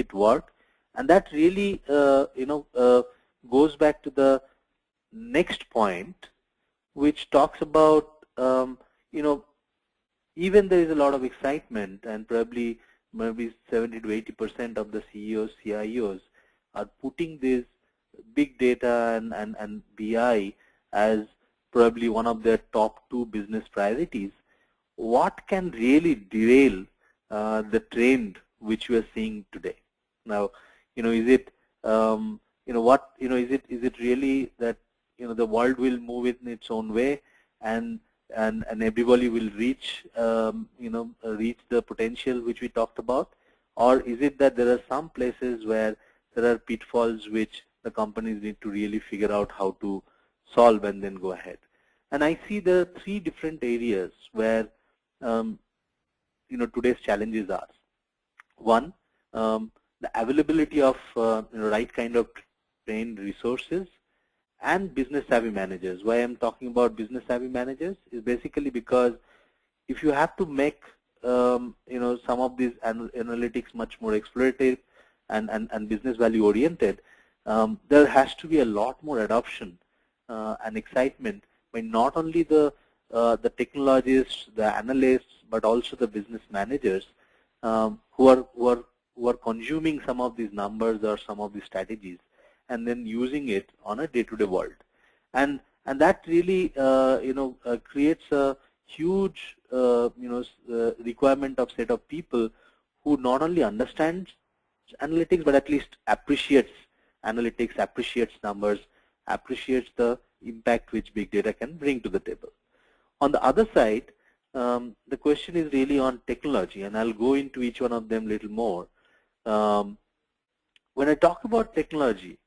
it work. And that really goes back to the next point, which talks about even there is a lot of excitement, and probably maybe 70 to 80% of the CEOs, CIOs are putting this big data and BI as probably one of their top 2 business priorities. What can really derail the trend which we are seeing today? Now, is it is it really that the world will move in its own way, and everybody will reach reach the potential which we talked about, or is it that there are some places where there are pitfalls which the companies need to really figure out how to solve and then go ahead? And I see there are 3 different areas where today's challenges are. One, the availability of right kind of trained resources and business savvy managers. Why I'm talking about business savvy managers is basically because if you have to make some of these analytics much more explorative and business value oriented, there has to be a lot more adoption and excitement by not only the technologists, the analysts, but also the business managers who are consuming some of these numbers or some of these strategies and then using it on a day-to-day world. And that really creates a huge requirement of set of people who not only understands analytics but at least appreciates analytics, appreciates numbers, appreciates the impact which big data can bring to the table. On the other side, the question is really on technology, and I'll go into each one of them a little more. When I talk about technology,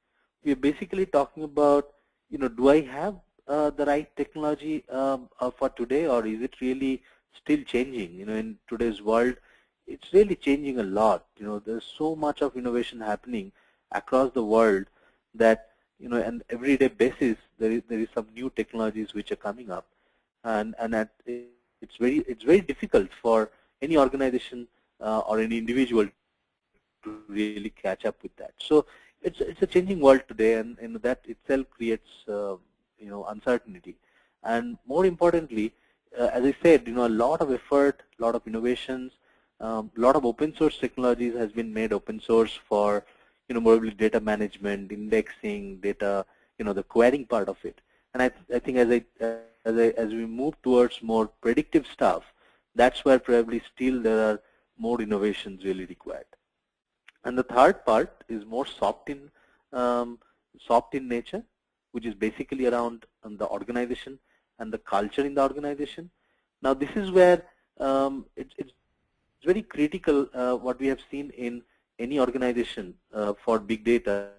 we're basically talking about, do I have the right technology for today, or is it really still changing? In today's world, it's really changing a lot. There's so much of innovation happening across the world that, on everyday basis, there is some new technologies which are coming up, and it's very difficult for any organization or any individual to really catch up with that. So it's a changing world today, and that itself creates uncertainty. And more importantly, as I said, a lot of effort, a lot of innovations, a lot of open source technologies has been made open source for probably data management, indexing, data, the querying part of it. And I think as we move towards more predictive stuff, that's where probably still there are more innovations really required. And the third part is more soft in nature, which is basically around the organization and the culture in the organization. Now, this is where it's very critical. What we have seen in any organization for big data,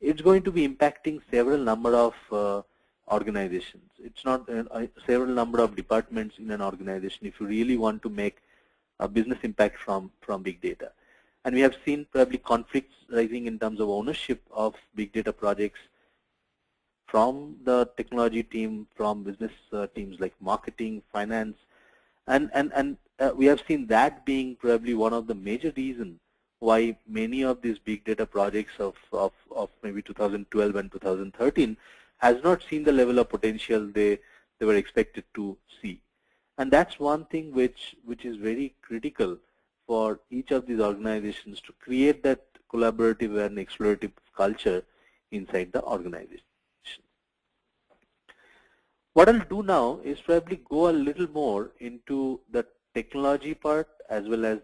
it's going to be impacting several number of organizations. It's not several number of departments in an organization if you really want to make a business impact from big data. And we have seen probably conflicts rising in terms of ownership of big data projects from the technology team, from business teams like marketing, finance, and we have seen that being probably one of the major reasons why many of these big data projects of maybe 2012 and 2013 has not seen the level of potential they were expected to see. And that's one thing which is very critical for each of these organizations to create that collaborative and explorative culture inside the organization. What I'll do now is probably go a little more into the technology part as well as